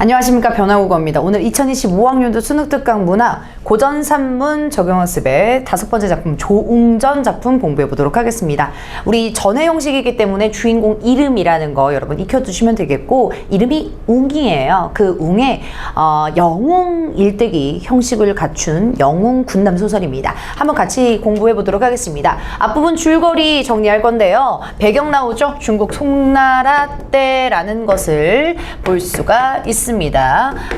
안녕하십니까, 변화국어입니다. 오늘 2025학년도 수능특강 문화 고전산문 적용학습의 5번째 작품 조웅전 작품 공부해 보도록 하겠습니다. 우리 전회 형식이기 때문에 주인공 이름이라는 거 여러분 익혀두시면 되겠고, 이름이 웅이에요. 그 웅의 영웅 일대기 형식을 갖춘 영웅 군남 소설입니다. 한번 같이 공부해 보도록 하겠습니다. 앞부분 줄거리 정리할 건데요. 배경 나오죠? 중국 송나라 때라는 것을 볼 수가 있습니다.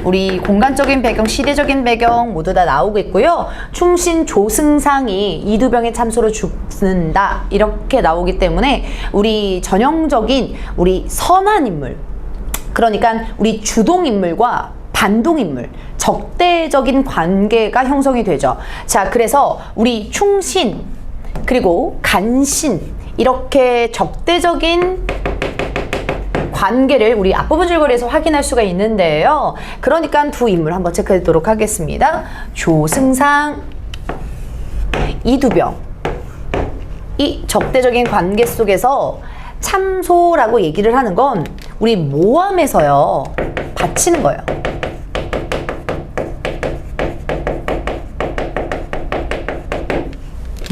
우리 공간적인 배경, 시대적인 배경 모두 다 나오겠고요. 충신 조승상이 이두병의 참소로 죽는다 이렇게 나오기 때문에 우리 전형적인 우리 선한 인물, 그러니까 우리 주동 인물과 반동 인물, 적대적인 관계가 형성이 되죠. 자, 그래서 우리 충신 그리고 간신 이렇게 적대적인 관계를 우리 앞부분 줄거리에서 확인할 수가 있는데요. 그러니까 두 인물 한번 체크하도록 하겠습니다. 조승상, 이두병. 이 적대적인 관계 속에서 참소라고 얘기를 하는 건 우리 모함에서요, 바치는 거예요.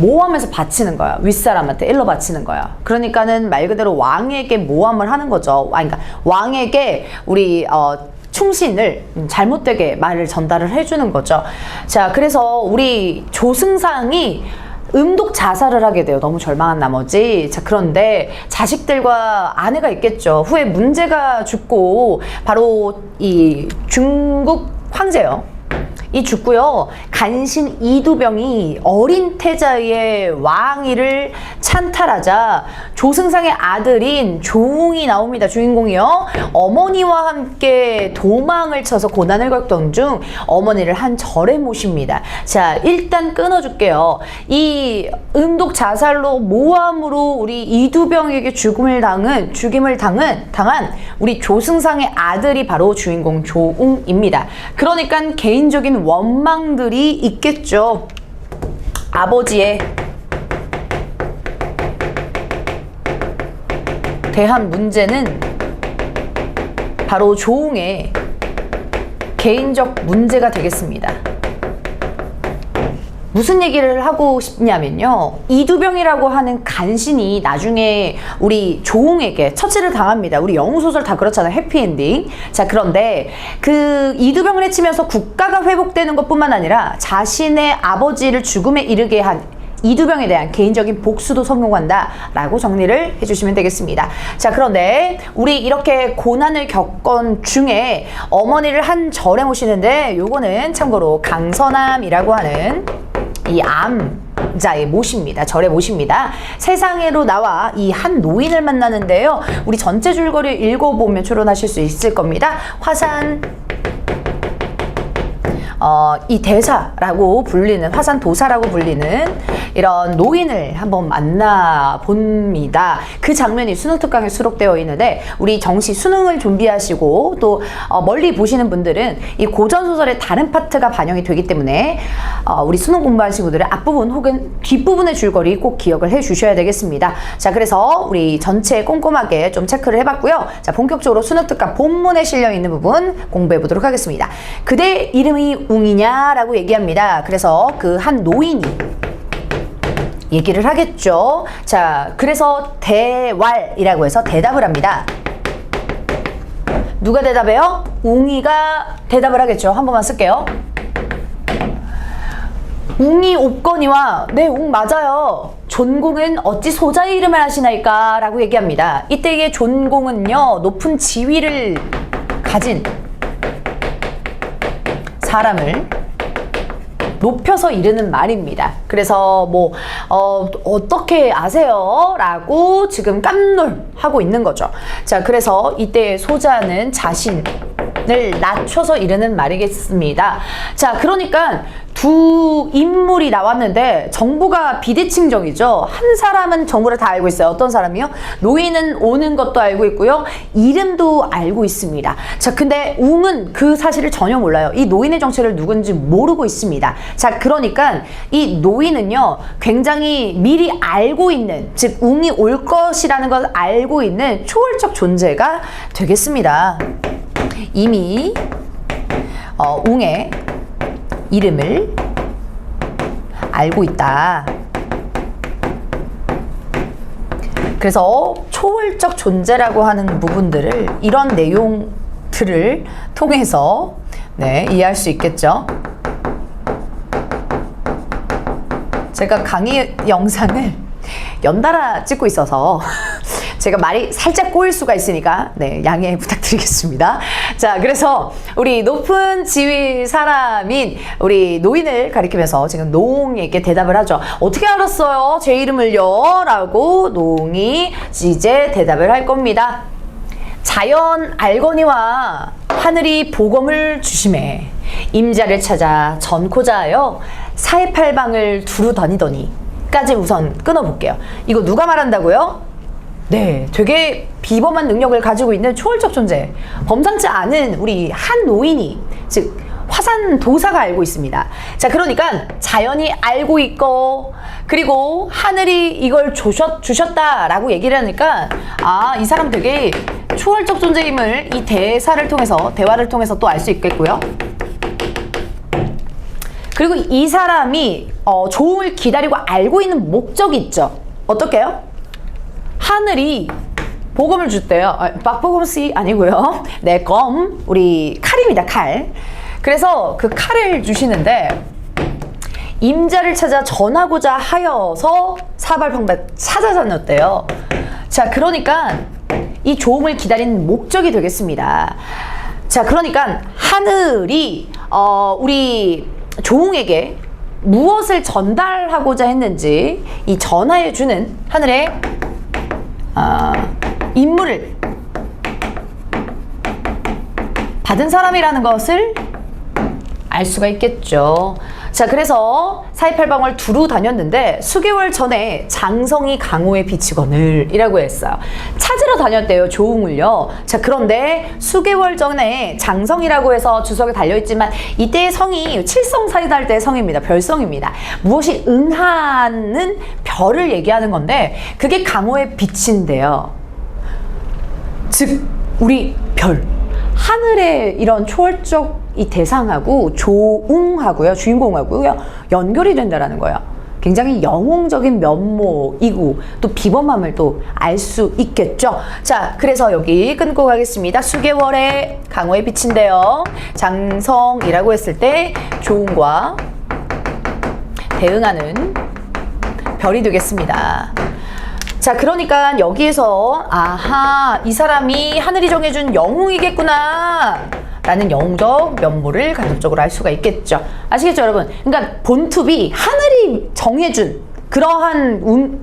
모함해서 바치는 거야. 윗사람한테 일러 바치는 거야. 그러니까는 말 그대로 왕에게 모함을 하는 거죠. 그러니까 왕에게 우리 충신을 잘못되게 말을 전달을 해주는 거죠. 자, 그래서 우리 조승상이 음독 자살을 하게 돼요. 너무 절망한 나머지. 자, 그런데 자식들과 아내가 있겠죠. 후에 문제가 죽고 바로 이 중국 황제요. 이 죽고요. 간신 이두병이 어린 태자의 왕위를 찬탈하자 조승상의 아들인 조웅이 나옵니다. 주인공이요. 어머니와 함께 도망을 쳐서 고난을 겪던 중 어머니를 한 절에 모십니다. 자, 일단 끊어줄게요. 이 음독 자살로 모함으로 우리 이두병에게 죽임을 당한 우리 조승상의 아들이 바로 주인공 조웅입니다. 그러니까 개인적인 원망들이 있겠죠. 아버지에 대한 문제는 바로 조웅의 개인적 문제가 되겠습니다. 무슨 얘기를 하고 싶냐면요. 이두병이라고 하는 간신이 나중에 우리 조웅에게 처치를 당합니다. 우리 영웅소설 다 그렇잖아요. 해피엔딩. 자, 그런데 그 이두병을 해치면서 국가가 회복되는 것뿐만 아니라 자신의 아버지를 죽음에 이르게 한 이두병에 대한 개인적인 복수도 성공한다 라고 정리를 해주시면 되겠습니다. 자, 그런데 우리 이렇게 고난을 겪은 중에 어머니를 한 절에 모시는데, 요거는 참고로 강서남이라고 하는 이 암자에 모십니다. 절에 모십니다. 세상으로 나와 이 한 노인을 만나는데요. 우리 전체 줄거리 읽어보면 추론하실 수 있을 겁니다. 화산 이 대사라고 불리는, 화산도사라고 불리는 이런 노인을 한번 만나봅니다. 그 장면이 수능특강에 수록되어 있는데, 우리 정시 수능을 준비하시고 또 멀리 보시는 분들은 이 고전소설의 다른 파트가 반영이 되기 때문에 우리 수능 공부하시는 분들은 앞부분 혹은 뒷부분의 줄거리 꼭 기억을 해 주셔야 되겠습니다. 자, 그래서 우리 전체 꼼꼼하게 좀 체크를 해봤고요. 자, 본격적으로 수능특강 본문에 실려있는 부분 공부해 보도록 하겠습니다. 그대 이름이 웅이냐라고 얘기합니다. 그래서 그 한 노인이 얘기를 하겠죠. 자, 그래서 대왈이라고 해서 대답을 합니다. 누가 대답해요? 웅이가 대답을 하겠죠. 한 번만 쓸게요. 웅이 옵거니와 네, 웅 맞아요. 존공은 어찌 소자의 이름을 하시나이까? 라고 얘기합니다. 이때의 존공은요, 높은 지위를 가진 사람을 높여서 이르는 말입니다. 그래서 뭐 어떻게 아세요? 라고 지금 깜놀하고 있는 거죠. 자, 그래서 이때 소자는 자신을 낮춰서 이르는 말이겠습니다. 자, 그러니까 두 인물이 나왔는데 정보가 비대칭적이죠. 한 사람은 정보를 다 알고 있어요. 어떤 사람이요? 노인은 오는 것도 알고 있고요. 이름도 알고 있습니다. 자, 근데 웅은 그 사실을 전혀 몰라요. 이 노인의 정체를 누군지 모르고 있습니다. 자, 그러니까 이 노인은요, 굉장히 미리 알고 있는, 즉 웅이 올 것이라는 걸 알고 있는 초월적 존재가 되겠습니다. 이미 웅의 이름을 알고 있다. 그래서 초월적 존재라고 하는 부분들을 이런 내용들을 통해서 이해할 수 있겠죠. 제가 강의 영상을 연달아 찍고 있어서 제가 말이 살짝 꼬일 수가 있으니까 양해 부탁드리겠습니다. 자, 그래서 우리 높은 지위 사람인 우리 노인을 가리키면서 지금 노웅에게 대답을 하죠. 어떻게 알았어요? 제 이름을요? 라고 노웅이 이제 대답을 할 겁니다. 자연 알거니와 하늘이 복음을 주심에 임자를 찾아 전코자하여 사해팔방을 두루 다니더니 까지 우선 끊어볼게요. 이거 누가 말한다고요? 네, 되게 비범한 능력을 가지고 있는 초월적 존재, 범상치 않은 우리 한 노인이, 즉 화산 도사가 알고 있습니다. 자, 그러니까 자연이 알고 있고 그리고 하늘이 이걸 주셨다라고 얘기를 하니까 이 사람 되게 초월적 존재임을 이 대화를 통해서 또 알 수 있겠고요. 그리고 이 사람이 조응을 기다리고 알고 있는 목적이 있죠. 어떻게요? 하늘이 복음을 줬대요. 박복음씨 아니고요. 우리 칼입니다. 칼. 그래서 그 칼을 주시는데 임자를 찾아 전하고자 하여서 사발방백 찾아다녔대요. 자, 그러니까 이 조응을 기다리는 목적이 되겠습니다. 자, 그러니까 하늘이 우리 조응에게 무엇을 전달하고자 했는지 이 전하해주는 하늘의 임무를 받은 사람이라는 것을 알 수가 있겠죠. 자, 그래서 사해팔방을 두루 다녔는데 수개월 전에 장성이 강호에 비치거늘 이라고 했어요. 찾으러 다녔대요, 조응을요. 자, 그런데 수개월 전에 장성이라고 해서 주석에 달려있지만 이때의 성이 칠성사이다 때의 성입니다. 별성입니다. 무엇이 응하는 별을 얘기하는 건데 그게 강호에 비친대요. 즉 우리 별, 하늘의 이런 초월적 이 대상하고 조웅하고요, 주인공하고요 연결이 된다라는 거예요. 굉장히 영웅적인 면모이고 또 비범함을 또 알 수 있겠죠. 자, 그래서 여기 끊고 가겠습니다. 수개월에 강호에 비친대요. 장성이라고 했을 때 조웅과 대응하는 별이 되겠습니다. 자, 그러니까 여기에서 이 사람이 하늘이 정해준 영웅이겠구나 라는 영웅적 면모를 간접적으로 알 수가 있겠죠. 아시겠죠, 여러분? 그러니까 본투비 하늘이 정해준 그러한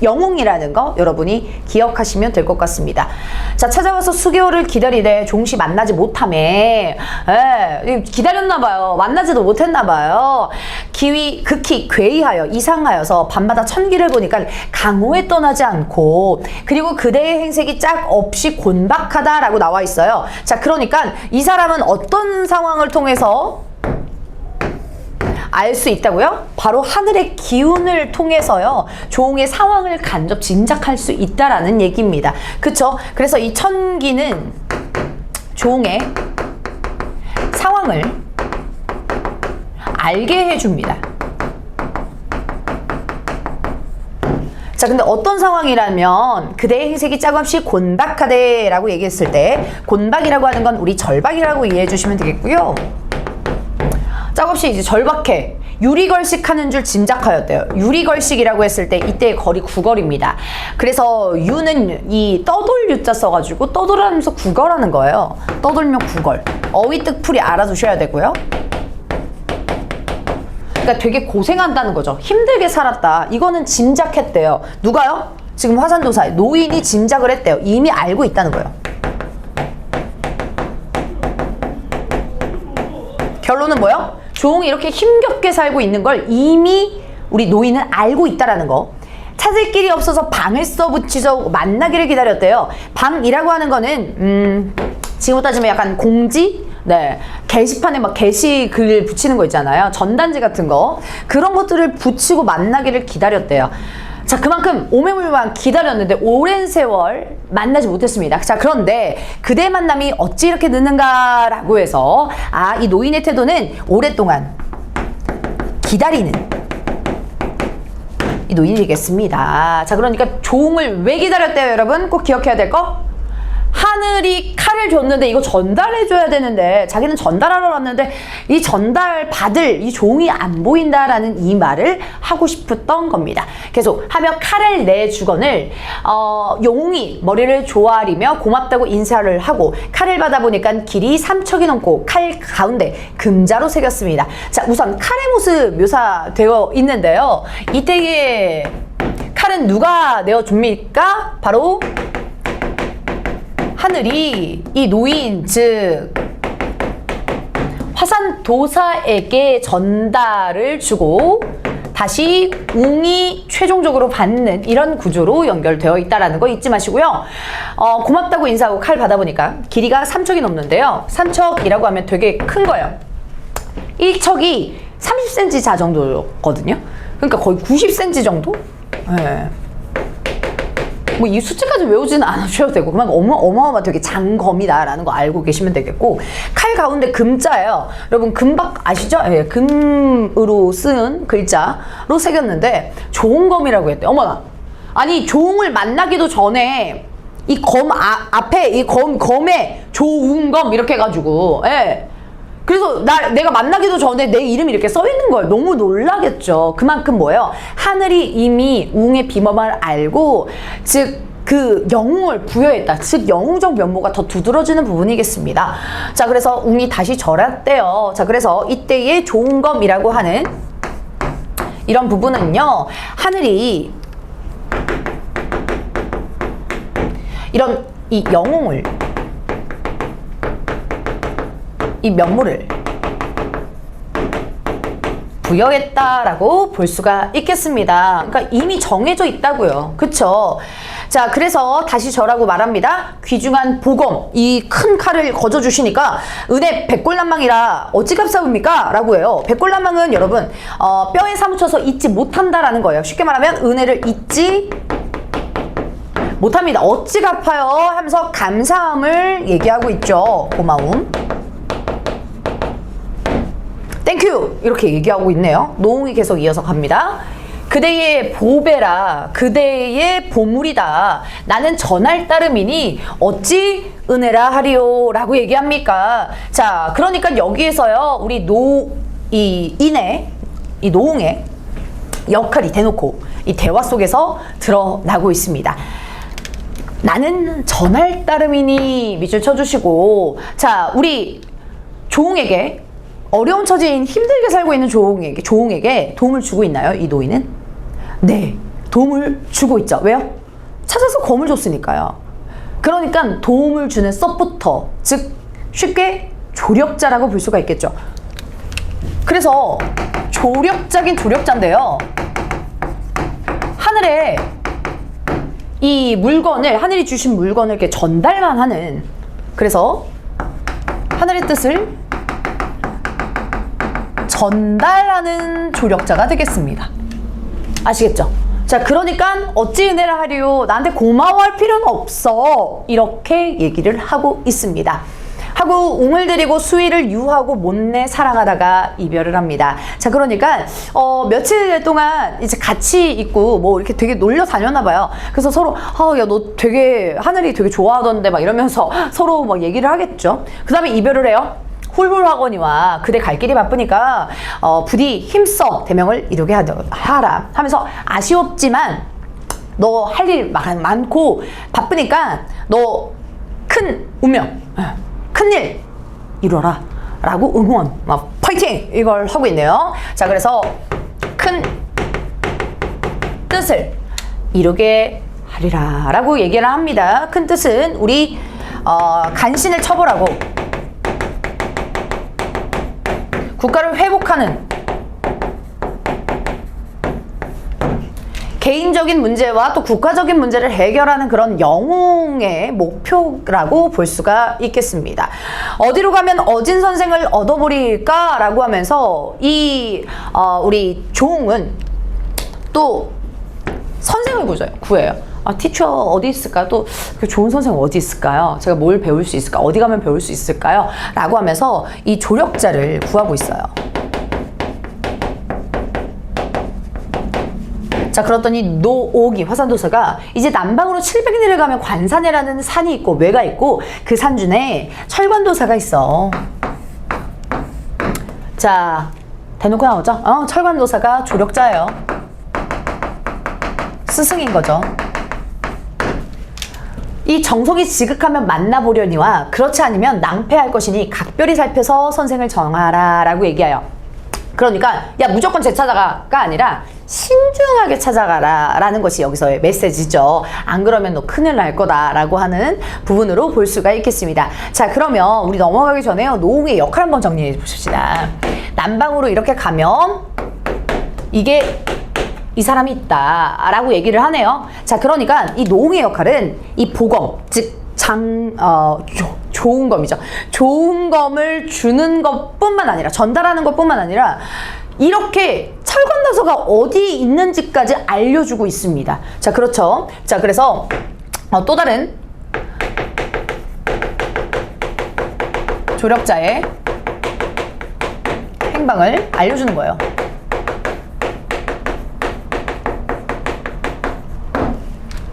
영웅이라는 거 여러분이 기억하시면 될 것 같습니다. 자, 찾아와서 수개월을 기다리되 종시 만나지 못하매 기다렸나봐요. 만나지도 못했나봐요. 극히 괴이하여 이상하여서 밤마다 천기를 보니까 강호에 떠나지 않고 그리고 그대의 행색이 짝 없이 곤박하다라고 나와 있어요. 자, 그러니까 이 사람은 어떤 상황을 통해서 알 수 있다고요? 바로 하늘의 기운을 통해서요, 조응의 상황을 간접 짐작할 수 있다라는 얘기입니다. 그쵸? 그래서 이 천기는 조응의 상황을 알게 해줍니다. 자, 근데 어떤 상황이라면 그대의 행색이 짝없이 곤박하대 라고 얘기했을 때 곤박이라고 하는 건 우리 절박이라고 이해해 주시면 되겠고요. 짝없이 이제 절박해, 유리걸식하는 줄 짐작하였대요. 유리걸식이라고 했을 때 이때의 거리 구걸입니다. 그래서 유는 이 떠돌 유자 써가지고 떠돌하면서 구걸하는 거예요. 떠돌며 구걸. 어휘뜻풀이 알아두셔야 되고요. 그러니까 되게 고생한다는 거죠. 힘들게 살았다. 이거는 짐작했대요. 누가요? 지금 화산도사 노인이 짐작을 했대요. 이미 알고 있다는 거예요. 결론은 뭐예요? 조응이 이렇게 힘겹게 살고 있는 걸 이미 우리 노인은 알고 있다라는 거. 찾을 길이 없어서 방을 써붙이서 만나기를 기다렸대요. 방이라고 하는 거는 지금 따지면 약간 공지? 게시판에 막 게시글 붙이는 거 있잖아요. 전단지 같은 거. 그런 것들을 붙이고 만나기를 기다렸대요. 자, 그만큼 오매물만 기다렸는데 오랜 세월 만나지 못했습니다. 자, 그런데 그대의 만남이 어찌 이렇게 늦는가라고 해서 이 노인의 태도는 오랫동안 기다리는 이 노인이겠습니다. 자, 그러니까 조웅을 왜 기다렸대요, 여러분? 꼭 기억해야 될 거? 하늘이 칼을 줬는데 이거 전달해줘야 되는데 자기는 전달하러 왔는데 이 전달 받을 이 조웅이 안 보인다라는 이 말을 하고 싶었던 겁니다. 계속 하며 칼을 내주거늘 영웅이 머리를 조아리며 고맙다고 인사를 하고 칼을 받아보니까 길이 3척이 넘고 칼 가운데 금자로 새겼습니다. 자, 우선 칼의 모습 묘사되어 있는데요. 이때의 칼은 누가 내어줍니까? 바로 하늘이 이 노인 즉 화산도사에게 전달을 주고 다시 웅이 최종적으로 받는 이런 구조로 연결되어 있다는 거 잊지 마시고요. 고맙다고 인사하고 칼 받아보니까 길이가 3척이 넘는데요. 3척이라고 하면 되게 큰 거예요. 1척이 30cm 자 정도거든요. 그러니까 거의 90cm 정도? 네. 뭐 이 수치까지 외우지는 않으셔도 되고 그만 어마어마 되게 장검이다라는 거 알고 계시면 되겠고 칼 가운데 금자예요. 여러분 금박 아시죠? 예, 금으로 쓴 글자로 새겼는데 조웅검이라고 했대요. 어머나, 아니 조웅을 만나기도 전에 이 검 앞에 이 검에 조웅검 이렇게 해가지고 그래서 내가 만나기도 전에 내 이름이 이렇게 써 있는 거예요. 너무 놀라겠죠. 그만큼 뭐예요? 하늘이 이미 웅의 비범을 알고 즉 그 영웅을 부여했다. 즉 영웅적 면모가 더 두드러지는 부분이겠습니다. 자, 그래서 웅이 다시 절했대요. 자, 그래서 이때의 조웅검이라고 하는 이런 부분은요. 하늘이 이런 이 영웅을 이 면모를 부여했다라고 볼 수가 있겠습니다. 그러니까 이미 정해져 있다고요. 그쵸? 자, 그래서 다시 저라고 말합니다. 귀중한 보검, 이 큰 칼을 거저주시니까 은혜 백골난망이라 어찌 갚사옵니까? 라고 해요. 백골난망은 여러분 뼈에 사무쳐서 잊지 못한다라는 거예요. 쉽게 말하면 은혜를 잊지 못합니다. 어찌 갚아요? 하면서 감사함을 얘기하고 있죠. 고마움. 땡큐! 이렇게 얘기하고 있네요. 노웅이 계속 이어서 갑니다. 그대의 보배라 그대의 보물이다. 나는 전할 따름이니 어찌 은혜라 하리오 라고 얘기합니까? 자, 그러니까 여기에서요. 우리 이 노웅의 역할이 대놓고 이 대화 속에서 드러나고 있습니다. 나는 전할 따름이니 밑줄 쳐주시고 자, 우리 조웅에게 어려운 처지인 힘들게 살고 있는 조웅에게 도움을 주고 있나요? 이 노인은? 네, 도움을 주고 있죠. 왜요? 찾아서 검을 줬으니까요. 그러니까 도움을 주는 서포터, 즉 쉽게 조력자라고 볼 수가 있겠죠. 그래서 조력자긴 조력자인데요. 하늘에 이 물건을, 하늘이 주신 물건을 이렇게 전달만 하는, 그래서 하늘의 뜻을 전달하는 조력자가 되겠습니다. 아시겠죠? 자, 그러니까 어찌 은혜라 하리오, 나한테 고마워할 필요는 없어, 이렇게 얘기를 하고 있습니다. 하고 웅을 데리고 수위를 유하고 못내 사랑하다가 이별을 합니다. 자, 그러니까 며칠 동안 이제 같이 있고 뭐 이렇게 되게 놀려 다녔나 봐요. 그래서 서로 야, 너 되게 하늘이 되게 좋아하던데 막 이러면서 서로 막 얘기를 하겠죠. 그 다음에 이별을 해요. 훌훌하거니와 그대 갈 길이 바쁘니까 부디 힘써 대명을 이루게 하라 하면서 아쉬웠지만 너 할 일 많고 바쁘니까 너 큰 운명, 큰일 이뤄라 라고 응원, 막 파이팅 이걸 하고 있네요. 자, 그래서 큰 뜻을 이루게 하리라 라고 얘기를 합니다. 큰 뜻은 우리 간신을 처벌하고 국가를 회복하는 개인적인 문제와 또 국가적인 문제를 해결하는 그런 영웅의 목표라고 볼 수가 있겠습니다. 어디로 가면 어진 선생을 얻어버릴까? 라고 하면서 우리 조웅은 또 선생을 구해요. 아, 티처 어디 있을까요? 또 그 좋은 선생 어디 있을까요? 제가 뭘 배울 수 있을까? 어디 가면 배울 수 있을까요? 라고 하면서 이 조력자를 구하고 있어요. 자, 그랬더니 노옥이 화산도사가 이제 남방으로 700리를 가면 관산이라는 산이 있고 외가 있고 그 산 중에 철관도사가 있어. 자, 대놓고 나오죠? 철관도사가 조력자예요. 스승인 거죠. 이 정성이 지극하면 만나보려니와 그렇지 않으면 낭패할 것이니 각별히 살펴서 선생을 정하라 라고 얘기해요. 그러니까 야 무조건 제 찾아가가 아니라 신중하게 찾아가라 라는 것이 여기서의 메시지죠. 안 그러면 너 큰일 날 거다 라고 하는 부분으로 볼 수가 있겠습니다. 자, 그러면 우리 넘어가기 전에요, 노웅의 역할 한번 정리해 보십시다. 남방으로 이렇게 가면 이게 이 사람이 있다 라고 얘기를 하네요. 자, 그러니까 이 노웅의 역할은 이 보검, 즉 좋은 검이죠. 좋은 검을 주는 것뿐만 아니라, 전달하는 것뿐만 아니라 이렇게 철관도서가 어디 있는지까지 알려주고 있습니다. 자, 그렇죠. 자, 그래서 또 다른 조력자의 행방을 알려주는 거예요.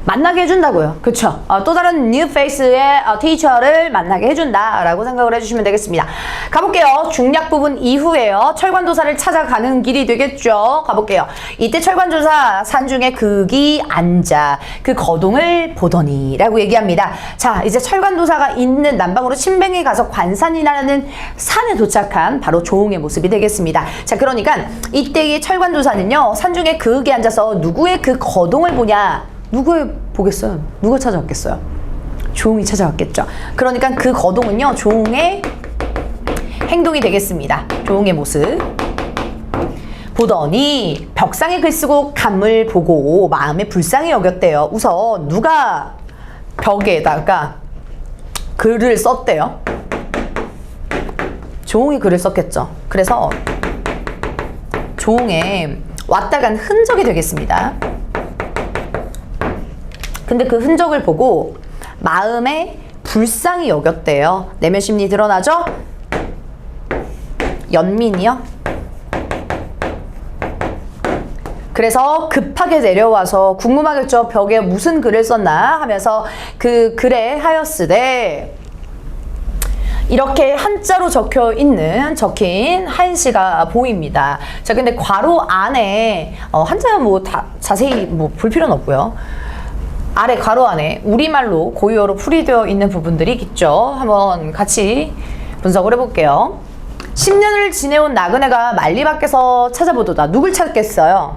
만나게 해준다고요. 그쵸? 또 다른 뉴 페이스의 티처를 만나게 해준다라고 생각을 해주시면 되겠습니다. 가볼게요. 중략 부분 이후에요. 철관도사를 찾아가는 길이 되겠죠. 가볼게요. 이때 철관도사 산중에 극이 앉아 그 거동을 보더니 라고 얘기합니다. 자, 이제 철관도사가 있는 남방으로 신뱅에 가서 관산이라는 산에 도착한 바로 조웅의 모습이 되겠습니다. 자, 그러니까 이때의 철관도사는요, 산중에 극이 앉아서 누구의 그 거동을 보냐? 누구 보겠어요? 누가 찾아왔겠어요? 조웅이 찾아왔겠죠. 그러니까 그 거동은요, 조웅의 행동이 되겠습니다. 조웅의 모습. 보더니 벽상에 글 쓰고 감을 보고 마음에 불쌍히 여겼대요. 우선 누가 벽에다가 글을 썼대요? 조웅이 글을 썼겠죠. 그래서 조웅의 왔다 간 흔적이 되겠습니다. 근데 그 흔적을 보고 마음에 불쌍히 여겼대요. 내면 심리 드러나죠? 연민이요. 그래서 급하게 내려와서 궁금하겠죠. 벽에 무슨 글을 썼나 하면서 그 글에 하였으되 이렇게 한자로 적힌 한시가 보입니다. 자, 근데 괄호 안에 한자는 뭐 다 자세히 뭐 볼 필요는 없고요. 아래 괄호 안에 우리말로 고유어로 풀이되어 있는 부분들이 있죠. 한번 같이 분석을 해볼게요. 10년을 지내온 나그네가 만리 밖에서 찾아보도다. 누굴 찾겠어요?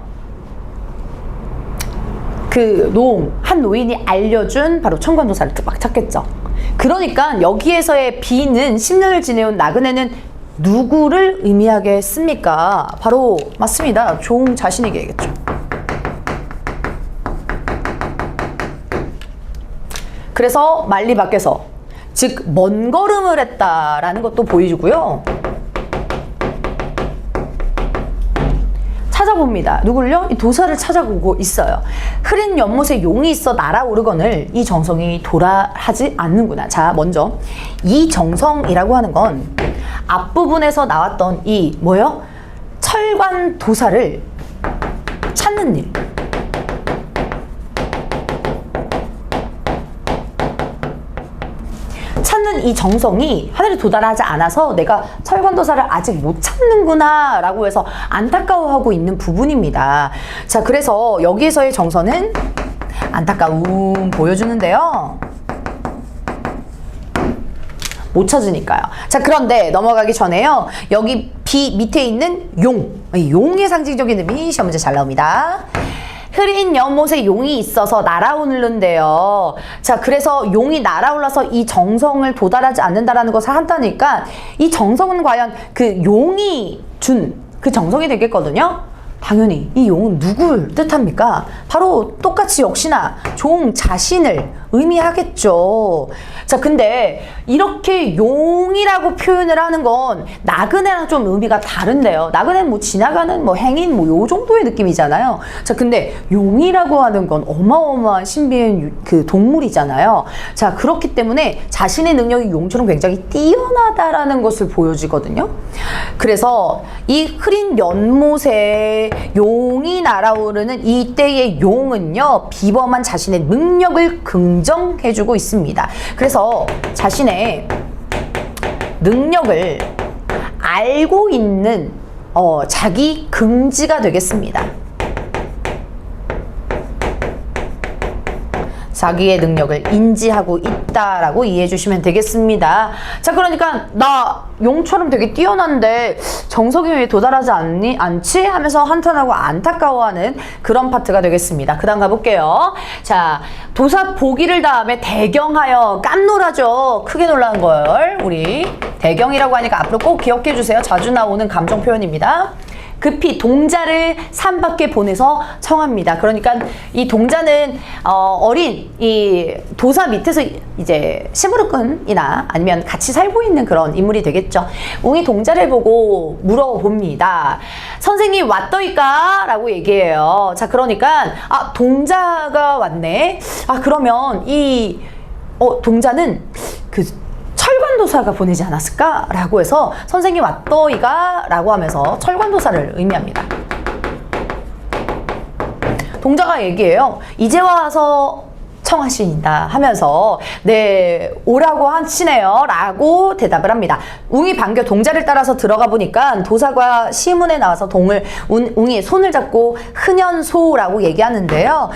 그 한 노인이 알려준 바로 천관도사를 막 찾겠죠. 그러니까 여기에서의 비는 10년을 지내온 나그네는 누구를 의미하겠습니까? 바로 맞습니다. 조웅 자신이겠죠. 그래서 만리 밖에서, 즉 먼 걸음을 했다라는 것도 보이고요. 찾아봅니다. 누굴요? 이 도사를 찾아보고 있어요. 흐린 연못에 용이 있어 날아오르거늘 이 정성이 도라하지 않는구나. 자, 먼저 이 정성이라고 하는 건 앞부분에서 나왔던 이 뭐요? 철관 도사를 찾는 일. 찾는 이 정성이 하늘에 도달하지 않아서 내가 철관도사를 아직 못 찾는구나 라고 해서 안타까워하고 있는 부분입니다. 자, 그래서 여기에서의 정서는 안타까움 보여주는데요. 못 찾으니까요. 자, 그런데 넘어가기 전에요, 여기 비 밑에 있는 용의 상징적인 의미 시험 문제 잘 나옵니다. 흐린 연못에 용이 있어서 날아오르는데요. 자, 그래서 용이 날아올라서 이 정성을 도달하지 않는다라는 것을 한다니까 이 정성은 과연 그 용이 준 그 정성이 되겠거든요. 당연히 이 용은 누굴 뜻합니까? 바로 똑같이 역시나 종 자신을 의미하겠죠. 자, 근데 이렇게 용이라고 표현을 하는 건 나그네랑 좀 의미가 다른데요. 나그네는 뭐 지나가는 뭐 행인 뭐 요 정도의 느낌이잖아요. 자, 근데 용이라고 하는 건 어마어마한 신비한 그 동물이잖아요. 자, 그렇기 때문에 자신의 능력이 용처럼 굉장히 뛰어나다라는 것을 보여주거든요. 그래서 이 흐린 연못에 용이 날아오르는 이때의 용은요, 비범한 자신의 능력을 긍정해주고 있습니다. 그래서 자신의 능력을 알고 있는 자기 긍지가 되겠습니다. 자기의 능력을 인지하고 있다라고 이해해 주시면 되겠습니다. 자, 그러니까 나 용처럼 되게 뛰어난데 정석이 왜 도달하지 않지? 하면서 한탄하고 안타까워하는 그런 파트가 되겠습니다. 그 다음 가볼게요. 자, 도사 보기를 다음에 대경하여 깜놀하죠. 크게 놀라는 걸 우리 대경이라고 하니까 앞으로 꼭 기억해 주세요. 자주 나오는 감정 표현입니다. 급히 동자를 산 밖에 보내서 청합니다. 그러니까 이 동자는 어린 이 도사 밑에서 이제 시무르꾼이나 아니면 같이 살고 있는 그런 인물이 되겠죠. 웅이 동자를 보고 물어봅니다. 선생님 왔더이까? 라고 얘기해요. 자, 그러니까 동자가 왔네. 그러면 이 동자는 그 철관도사가 보내지 않았을까? 라고 해서 선생님 왔더이가? 라고 하면서 철관도사를 의미합니다. 동자가 얘기해요. 이제 와서 청하신다 하면서 네, 오라고 하시네요 라고 대답을 합니다. 웅이 반겨 동자를 따라서 들어가 보니까 도사가 시문에 나와서 웅이 손을 잡고 흔연소라고 얘기하는데요.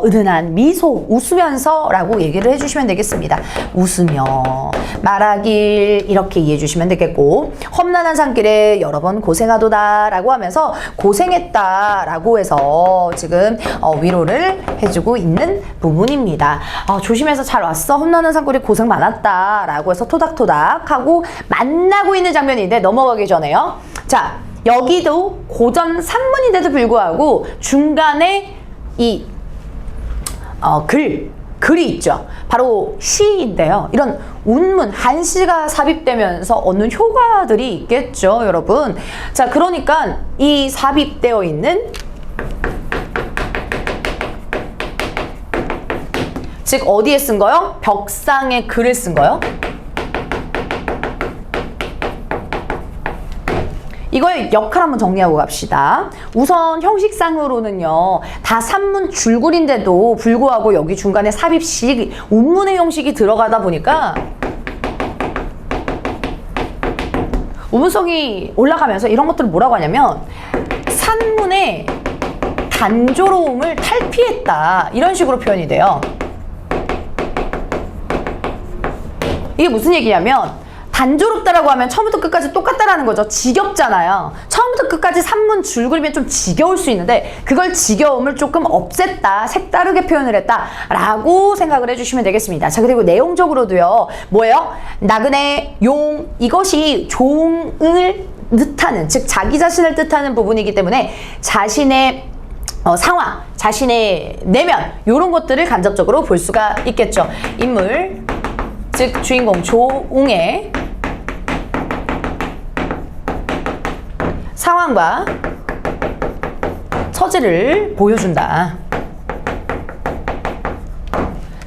은은한 미소, 웃으면서 라고 얘기를 해주시면 되겠습니다. 웃으며 말하길 이렇게 이해해 주시면 되겠고, 험난한 산길에 여러 번 고생하도다 라고 하면서 고생했다 라고 해서 지금 위로를 해주고 있는 부분입니다. 조심해서 잘 왔어. 험난한 산길에 고생 많았다 라고 해서 토닥토닥 하고 만나고 있는 장면인데 넘어가기 전에요. 자, 여기도 고전 산문인데도 불구하고 중간에 이 글이 있죠. 바로 시인데요. 이런 운문, 한시가 삽입되면서 얻는 효과들이 있겠죠, 여러분. 자, 그러니까 이 삽입되어 있는, 즉 어디에 쓴 거요? 벽상에 글을 쓴 거요. 이거의 역할 한번 정리하고 갑시다. 우선 형식상으로는요, 다 산문 줄글인데도 불구하고 여기 중간에 삽입식, 운문의 형식이 들어가다 보니까 운문성이 올라가면서 이런 것들을 뭐라고 하냐면 산문의 단조로움을 탈피했다, 이런 식으로 표현이 돼요. 이게 무슨 얘기냐면 단조롭다라고 하면 처음부터 끝까지 똑같다라는 거죠. 지겹잖아요. 처음부터 끝까지 산문 줄글이면 좀 지겨울 수 있는데 그걸 지겨움을 조금 없앴다, 색다르게 표현을 했다 라고 생각을 해주시면 되겠습니다. 자, 그리고 내용적으로도요, 뭐예요? 나그네, 용, 이것이 종을 뜻하는, 즉 자기 자신을 뜻하는 부분이기 때문에 자신의 상황, 자신의 내면, 이런 것들을 간접적으로 볼 수가 있겠죠. 인물, 즉 주인공 조웅의 상황과 처지를 보여준다.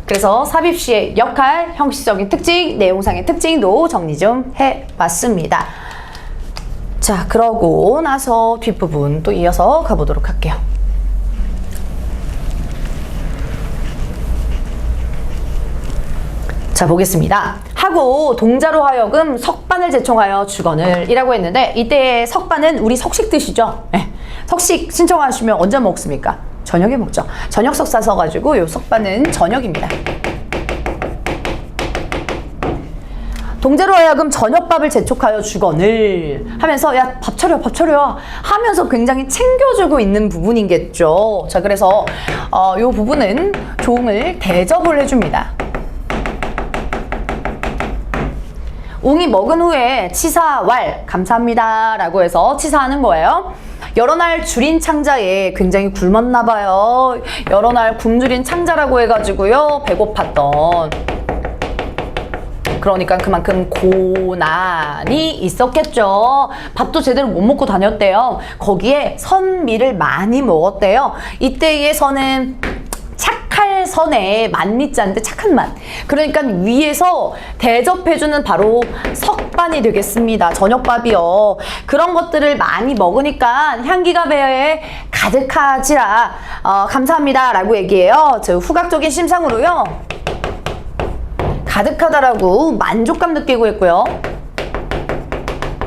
그래서 삽입시의 역할, 형식적인 특징, 내용상의 특징도 정리 좀 해봤습니다. 자, 그러고 나서 뒷부분 또 이어서 가보도록 할게요. 자, 보겠습니다. 하고 동자로 하여금 석반을 제청하여 주거늘 이라고 했는데, 이때 석반은 우리 석식 드시죠? 네. 석식 신청하시면 언제 먹습니까? 저녁에 먹죠. 저녁 석사 써가지고 요 석반은 저녁입니다. 동자로 하여금 저녁밥을 재촉하여 주거늘 하면서 야, 밥 차려 하면서 굉장히 챙겨주고 있는 부분이겠죠. 자, 그래서 요 부분은 조웅을 대접을 해줍니다. 웅이 먹은 후에 치사왈 감사합니다 라고 해서 치사하는 거예요. 여러 날 줄인 창자에 굉장히 굶었나 봐요. 여러 날 굶주린 창자라고 해가지고요. 배고팠던. 그러니까 그만큼 고난이 있었겠죠. 밥도 제대로 못 먹고 다녔대요. 거기에 선미를 많이 먹었대요. 이때의 선은 착할 선에 맛미자인데 착한 맛. 그러니까 위에서 대접해주는 바로 석반이 되겠습니다. 저녁밥이요. 그런 것들을 많이 먹으니까 향기가 배에 가득하지라 감사합니다 라고 얘기해요. 저 후각적인 심상으로요. 가득하다라고 만족감 느끼고 있고요.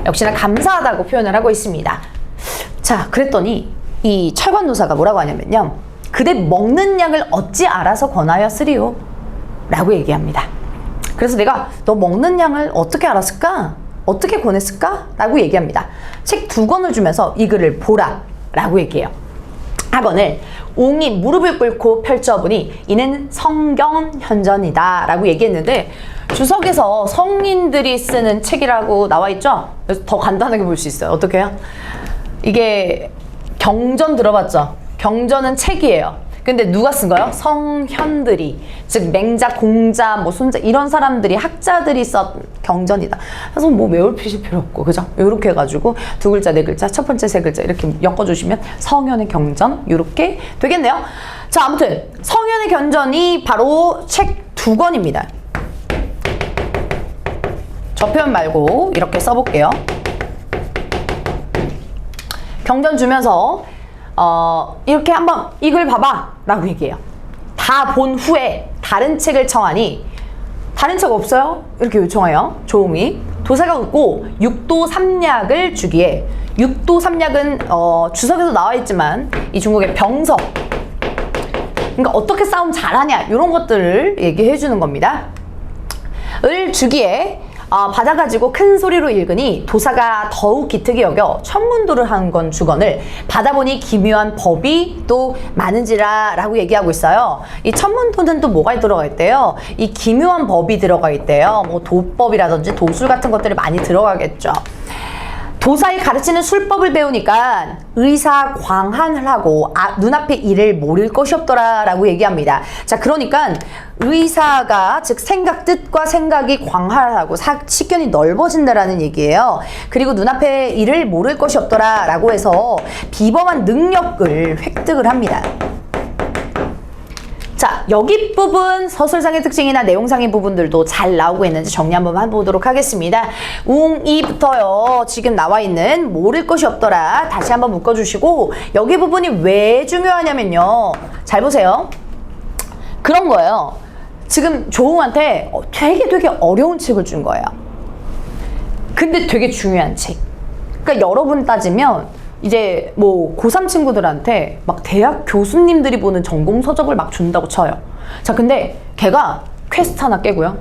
역시나 감사하다고 표현을 하고 있습니다. 자, 그랬더니 이 철관도사가 뭐라고 하냐면요. 그대 먹는 양을 어찌 알아서 권하였으리요? 라고 얘기합니다. 그래서 내가 너 먹는 양을 어떻게 알았을까? 어떻게 권했을까? 라고 얘기합니다. 책 2권을 주면서 이 글을 보라 라고 얘기해요. 학원을 웅이 무릎을 꿇고 펼쳐보니 이는 성경현전이다 라고 얘기했는데 주석에서 성인들이 쓰는 책이라고 나와 있죠? 그래서 더 간단하게 볼 수 있어요. 어떻게 해요? 이게 경전 들어봤죠? 경전은 책이에요. 근데 누가 쓴 거예요? 성현들이, 즉 맹자, 공자, 뭐 손자 이런 사람들이 학자들이 썼 경전이다. 그래서 뭐 외울 필요 없고, 그죠? 이렇게 해가지고 2글자, 4글자, 첫 번째 3글자 이렇게 엮어주시면 성현의 경전 이렇게 되겠네요. 자, 아무튼 성현의 경전이 바로 책 2권입니다. 저 표현 말고 이렇게 써볼게요. 경전 주면서 이렇게 한번 이 글 봐봐 라고 얘기해요. 다 본 후에 다른 책을 청하니 다른 책 없어요? 이렇게 요청해요. 조웅이. 도사가 웃고 육도삼약을 주기에 육도삼약은 주석에도 나와 있지만 이 중국의 병석, 그러니까 어떻게 싸움 잘하냐 이런 것들을 얘기해 주는 겁니다. 을 주기에 받아가지고 큰 소리로 읽으니 도사가 더욱 기특히 여겨 천문도를 한 건 주건을 받아보니 기묘한 법이 또 많은지라 라고 얘기하고 있어요. 이 천문도는 또 뭐가 들어가 있대요? 이 기묘한 법이 들어가 있대요. 뭐 도법이라든지 도술 같은 것들이 많이 들어가겠죠. 도사에 가르치는 술법을 배우니까 의사 광한을 하고 눈앞의 일을 모를 것이 없더라 라고 얘기합니다. 자, 그러니까 의사가 즉 생각, 뜻과 생각이 광활하고 식견이 넓어진다라는 얘기예요. 그리고 눈앞의 일을 모를 것이 없더라 라고 해서 비범한 능력을 획득을 합니다. 자, 여기 부분 서술상의 특징이나 내용상의 부분들도 잘 나오고 있는지 정리 한번 해보도록 하겠습니다. 웅이부터요. 지금 나와 있는 모를 것이 없더라. 다시 한번 묶어주시고 여기 부분이 왜 중요하냐면요. 잘 보세요. 그런 거예요. 지금 조웅한테 되게 어려운 책을 준 거예요. 근데 되게 중요한 책. 그러니까 여러분 따지면 이제 뭐 고3 친구들한테 막 대학 교수님들이 보는 전공 서적을 막 준다고 쳐요. 자, 근데 걔가 퀘스트 하나 깨고요.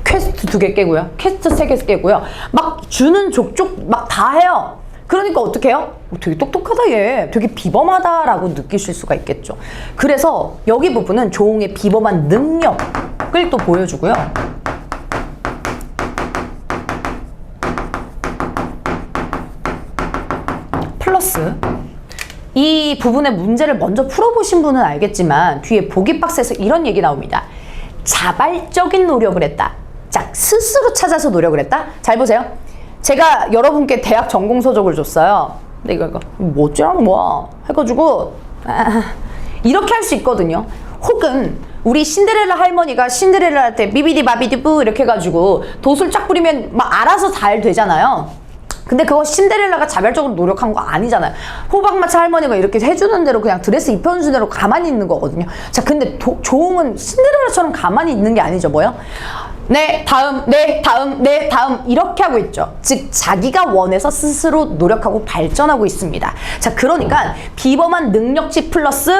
퀘스트 2개 깨고요. 퀘스트 3개 깨고요. 막 주는 족족 막 다 해요. 그러니까 어떻게 해요? 되게 똑똑하다 얘. 되게 비범하다라고 느끼실 수가 있겠죠. 그래서 여기 부분은 조웅의 비범한 능력을 또 보여주고요. 플러스 이 부분의 문제를 먼저 풀어보신 분은 알겠지만 뒤에 보기 박스에서 이런 얘기 나옵니다. 자발적인 노력을 했다. 자, 스스로 찾아서 노력을 했다. 잘 보세요. 제가 여러분께 대학 전공 서적을 줬어요. 근데 이거 뭐 어쩌라는 거야 해가지고 이렇게 할 수 있거든요. 혹은 우리 신데렐라 할머니가 신데렐라 할 때 비비디 바비디 뿌 이렇게 해가지고 도술 쫙 뿌리면 막 알아서 잘 되잖아요. 근데 그거 신데렐라가 자발적으로 노력한 거 아니잖아요. 호박마차 할머니가 이렇게 해주는 대로 그냥 드레스 입혀주는 대로 가만히 있는 거거든요. 자, 근데 조웅은 신데렐라처럼 가만히 있는 게 아니죠. 뭐요? 네, 다음, 네, 다음, 네, 다음 이렇게 하고 있죠. 즉 자기가 원해서 스스로 노력하고 발전하고 있습니다. 자, 그러니까 비범한 능력치 플러스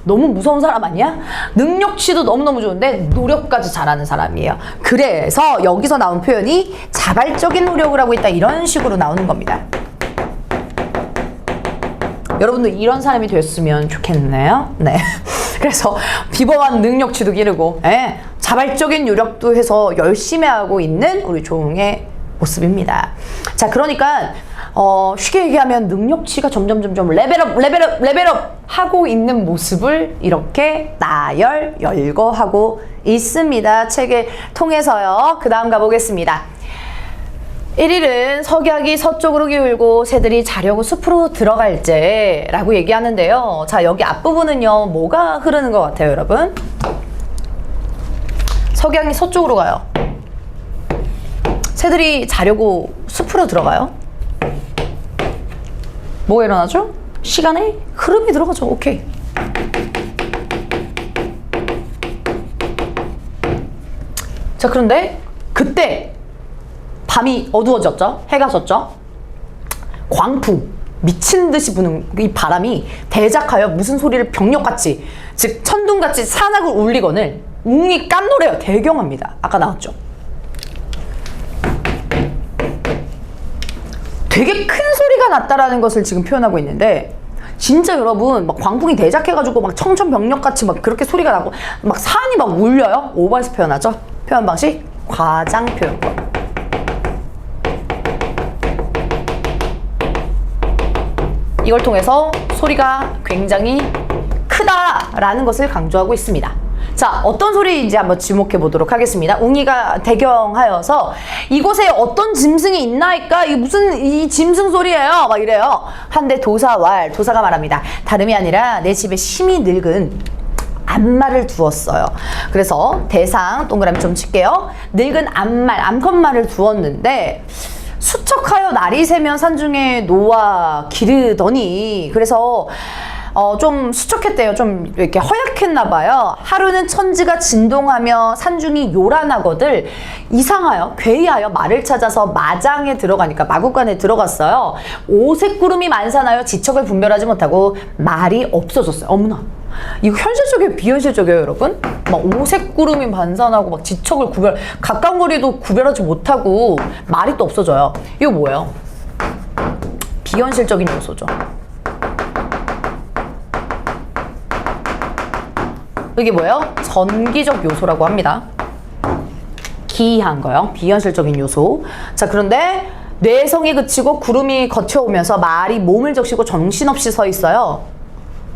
너무 무서운 사람 아니야? 능력치도 너무너무 좋은데 노력까지 잘하는 사람이에요. 그래서 여기서 나온 표현이 자발적인 노력을 하고 있다 이런 식으로 나오는 겁니다. 여러분도 이런 사람이 됐으면 좋겠네요. 네. 그래서 비범한 능력치도 기르고 자발적인 노력도 해서 열심히 하고 있는 우리 조웅의 모습입니다. 자, 그러니까 쉽게 얘기하면 능력치가 점점 레벨업 하고 있는 모습을 이렇게 열거하고 있습니다. 책을 통해서요. 그 다음 가보겠습니다. 1일은 석약이 서쪽으로 기울고 새들이 자려고 숲으로 들어갈제 라고 얘기하는데요. 자, 여기 앞부분은요, 뭐가 흐르는 것 같아요, 여러분? 석양이 서쪽으로 가요. 새들이 자려고 숲으로 들어가요. 뭐가 일어나죠? 시간에 흐름이 들어가죠. 오케이. 자, 그런데 그때 밤이 어두워졌죠? 해가 졌죠? 광풍, 미친 듯이 부는 이 바람이 대작하여 무슨 소리를 병력같이, 즉 천둥같이 산악을 울리거늘 웅이 깜놀해요. 대경합니다. 아까 나왔죠? 되게 큰 소리가 났다라는 것을 지금 표현하고 있는데, 진짜 여러분 막 광풍이 대작해가지고 막 청천벽력같이 막 그렇게 소리가 나고 막 산이 막 울려요? 오버해서 표현하죠? 표현 방식 과장 표현법. 이걸 통해서 소리가 굉장히 크다라는 것을 강조하고 있습니다. 자, 어떤 소리인지 한번 지목해 보도록 하겠습니다. 웅이가 대경하여서 이곳에 어떤 짐승이 있나이까? 이게 무슨 이 짐승 소리예요? 막 이래요. 한데 도사가 말합니다. 다름이 아니라 내 집에 심히 늙은 암말을 두었어요. 그래서 대상 동그라미 좀 칠게요. 늙은 암컷말을 두었는데 수척하여 날이 새면 산중에 놓아 기르더니, 그래서 좀 수척했대요. 좀 이렇게 허약했나 봐요. 하루는 천지가 진동하며 산중이 요란하거들 이상하여 괴이하여 말을 찾아서 마장에 들어가니까 마구간에 들어갔어요. 오색구름이 만산하여 지척을 분별하지 못하고 말이 없어졌어요. 어머나, 이거 현실적이에요, 비현실적이에요, 여러분? 막 오색구름이 만산하고 막 지척을 가까운 거리도 구별하지 못하고 말이 또 없어져요. 이거 뭐예요? 비현실적인 요소죠. 이게 뭐예요? 전기적 요소라고 합니다. 기이한 거요. 비현실적인 요소. 자, 그런데 뇌성이 그치고 구름이 거쳐오면서 말이 몸을 적시고 정신없이 서 있어요.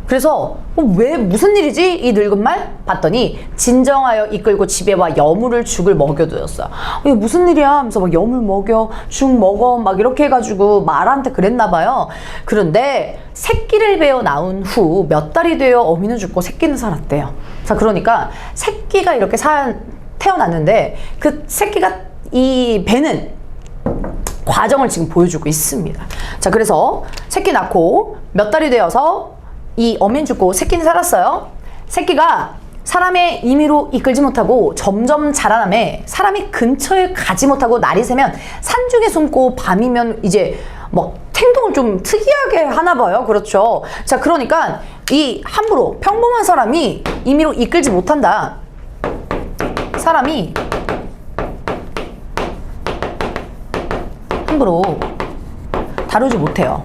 그래서 왜 무슨 일이지? 이 늙은 말? 봤더니 진정하여 이끌고 집에 와 여물을 죽을 먹여두었어요. 이게 무슨 일이야? 하면서 막 여물 먹여, 죽 먹어, 막 이렇게 해가지고 말한테 그랬나 봐요. 그런데 새끼를 베어 낳은 후 몇 달이 되어 어미는 죽고 새끼는 살았대요. 자, 그러니까 새끼가 이렇게 태어났는데 그 새끼가 이 배는 과정을 지금 보여주고 있습니다. 자, 그래서 새끼 낳고 몇 달이 되어서 이 어미는 죽고 새끼는 살았어요. 새끼가 사람의 임의로 이끌지 못하고 점점 자라나매 사람이 근처에 가지 못하고 날이 새면 산중에 숨고 밤이면 이제 뭐 행동을 좀 특이하게 하나 봐요. 그렇죠. 자, 그러니까 이 함부로 평범한 사람이 임의로 이끌지 못한다. 사람이 함부로 다루지 못해요.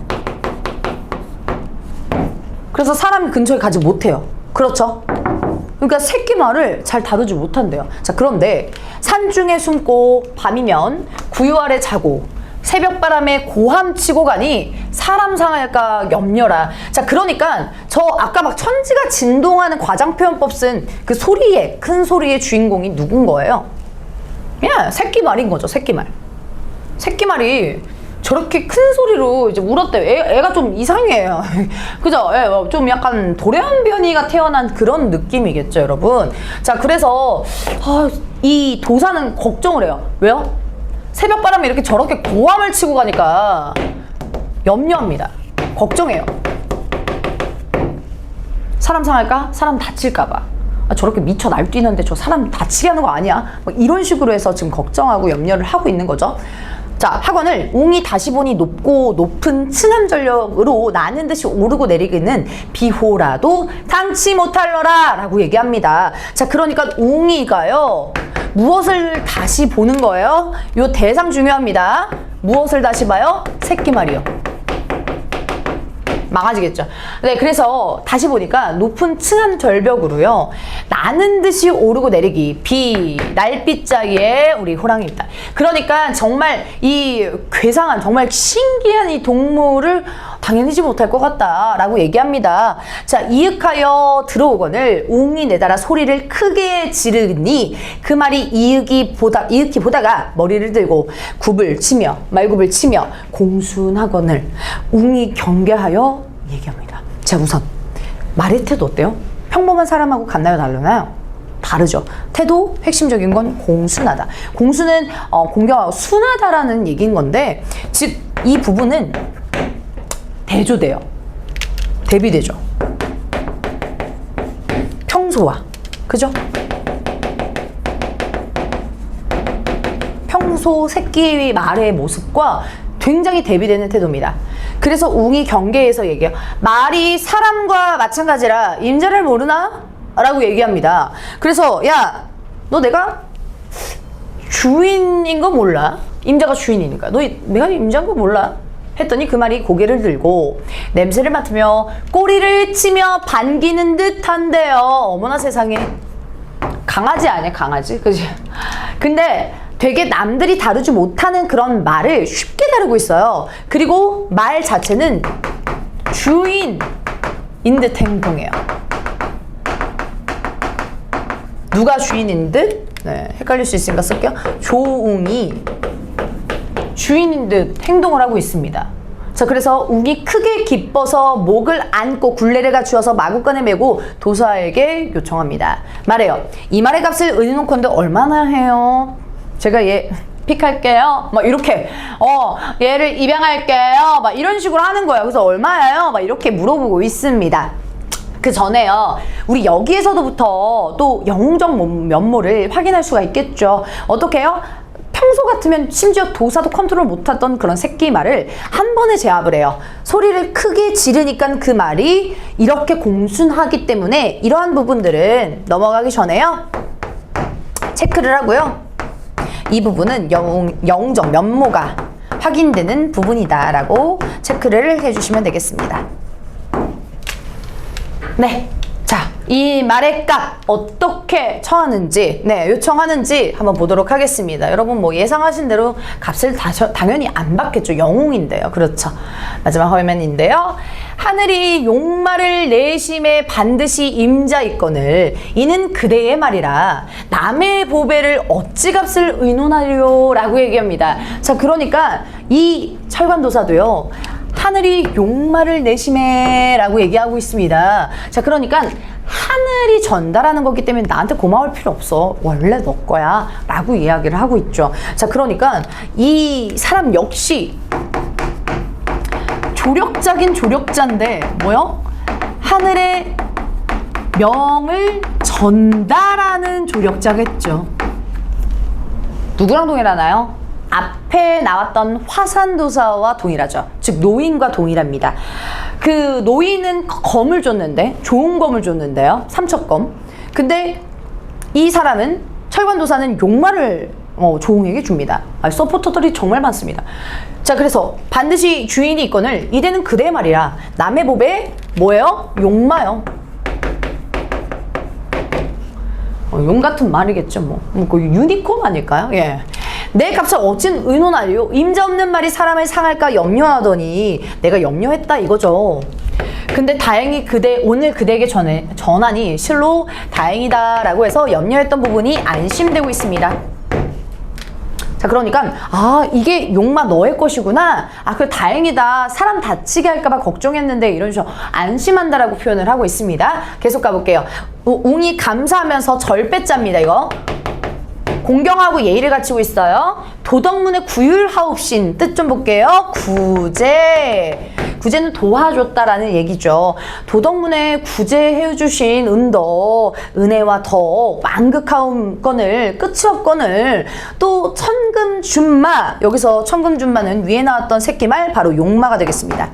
그래서 사람이 근처에 가지 못해요. 그렇죠? 그러니까 새끼 말을 잘 다루지 못한대요. 자, 그런데 산중에 숨고 밤이면 구유 아래 자고 새벽바람에 고함 치고 가니 사람 상할까 염려라. 자, 그러니까 저 아까 막 천지가 진동하는 과장표현법 쓴 그 소리에, 큰 소리의 주인공이 누군 거예요? 그냥 새끼 말인 거죠. 새끼 말. 새끼 말이 저렇게 큰 소리로 이제 울었대요. 애가 좀 이상해요. 그죠? 좀 약간 돌연변이가 태어난 그런 느낌이겠죠, 여러분. 자, 그래서 이 도사는 걱정을 해요. 왜요? 새벽바람에 이렇게 저렇게 고함을 치고 가니까 염려합니다. 걱정해요. 사람 상할까? 사람 다칠까봐. 저렇게 미쳐 날뛰는데 저 사람 다치게 하는 거 아니야? 뭐 이런 식으로 해서 지금 걱정하고 염려를 하고 있는 거죠. 자, 학원을 웅이 다시 보니 높고 높은 층암전력으로 나는 듯이 오르고 내리기는 비호라도 당치 못할러라 라고 얘기합니다. 자, 그러니까 웅이가요 무엇을 다시 보는 거예요? 요 대상 중요합니다. 무엇을 다시 봐요? 새끼 말이요. 망가지겠죠. 네, 그래서 다시 보니까 높은 층한 절벽으로요. 나는 듯이 오르고 내리기. 날빛자리의 우리 호랑이입니다. 그러니까 정말 이 괴상한 정말 신기한 이 동물을 당연히지 못할 것 같다라고 얘기합니다. 자, 이윽하여 들어오거늘 웅이 내달아 소리를 크게 지르니 그 말이 이윽히 보다가 머리를 들고 말굽을 치며 공순하거늘 웅이 경계하여 얘기합니다. 자, 우선 말의 태도 어때요? 평범한 사람하고 같나요, 다르나요? 다르죠. 태도 핵심적인 건 공순하다. 공순은 공경하고 순하다라는 얘기인 건데, 즉 이 부분은 대조돼요. 대비되죠. 평소와, 그죠? 평소 새끼 말의 모습과 굉장히 대비되는 태도입니다. 그래서 웅이 경계에서 얘기해요. 말이 사람과 마찬가지라 임자를 모르나? 라고 얘기합니다. 그래서 야, 너 내가 주인인 거 몰라? 임자가 주인이니까. 내가 임자인 거 몰라? 했더니 그 말이 고개를 들고 냄새를 맡으며 꼬리를 치며 반기는 듯한데요. 어머나 세상에. 강아지 아니야, 강아지? 그지? 근데 되게 남들이 다루지 못하는 그런 말을 쉽게 다루고 있어요. 그리고 말 자체는 주인인 듯 행동해요. 누가 주인인 듯? 네, 헷갈릴 수 있으니까 쓸게요. 조웅이 주인인 듯 행동을 하고 있습니다. 자, 그래서 웅이 크게 기뻐서 목을 안고 굴레를 갖추어서 마구간에 메고 도사에게 요청합니다. 말해요. 이 말의 값을 은인홍컨대 얼마나 해요? 제가 얘 픽할게요. 막 이렇게 얘를 입양할게요. 막 이런 식으로 하는 거예요. 그래서 얼마예요? 막 이렇게 물어보고 있습니다. 그 전에요, 우리 여기에서부터 또 영웅적 면모를 확인할 수가 있겠죠. 어떻게 해요? 평소 같으면 심지어 도사도 컨트롤 못하던 그런 새끼 말을 한 번에 제압을 해요. 소리를 크게 지르니까 그 말이 이렇게 공순하기 때문에 이러한 부분들은 넘어가기 전에요, 체크를 하고요. 이 부분은 영웅적 면모가 확인되는 부분이다 라고 체크를 해주시면 되겠습니다. 네, 자, 이 말의 값 어떻게 처하는지, 요청하는지 한번 보도록 하겠습니다. 여러분 뭐 예상하신 대로 값을 당연히 안 받겠죠. 영웅인데요. 그렇죠. 마지막 화면인데요. 하늘이 용말을 내심에 반드시 임자있거늘 이는 그대의 말이라 남의 보배를 어찌 값을 의논하려 라고 얘기합니다. 자, 그러니까 이 철관도사도요, 하늘이 용말을 내심에 라고 얘기하고 있습니다. 자, 그러니까 하늘이 전달하는 거기 때문에 나한테 고마울 필요 없어. 원래 너 거야 라고 이야기를 하고 있죠. 자, 그러니까 이 사람 역시 조력자긴 조력자인데 뭐요? 하늘의 명을 전달하는 조력자겠죠. 누구랑 동일하나요? 앞에 나왔던 화산도사와 동일하죠. 즉 노인과 동일합니다. 그 노인은 검을 줬는데, 좋은 검을 줬는데요, 삼척검. 근데 이 사람은, 철관도사는 용말을 조웅에게 줍니다. 서포터들이 정말 많습니다. 자, 그래서 반드시 주인이 있거늘 이대는 그대의 말이라 남의 보배 뭐예요? 용마요. 용 같은 말이겠죠. 뭐 그 유니콘 아닐까요? 예. 내 값을 어찌 의논하리요? 임자 없는 말이 사람을 상할까 염려하더니 내가 염려했다 이거죠. 근데 다행히 오늘 그대에게 전하니 실로 다행이다 라고 해서 염려했던 부분이 안심되고 있습니다. 자, 그러니까 이게 용마 너의 것이구나. 그래 다행이다. 사람 다치게 할까봐 걱정했는데 이런 식으로 안심한다라고 표현을 하고 있습니다. 계속 가볼게요. 웅이 감사하면서 절빼자입니다. 이거 공경하고 예의를 갖추고 있어요. 도덕문의 구율하옵신 뜻 좀 볼게요. 구제는 도와줬다라는 얘기죠. 도덕문에 구제해주신 은덕, 은혜와 덕, 만극하옵건을, 끝이 없건을, 또 천금준마, 여기서 천금준마는 위에 나왔던 새끼말 바로 용마가 되겠습니다.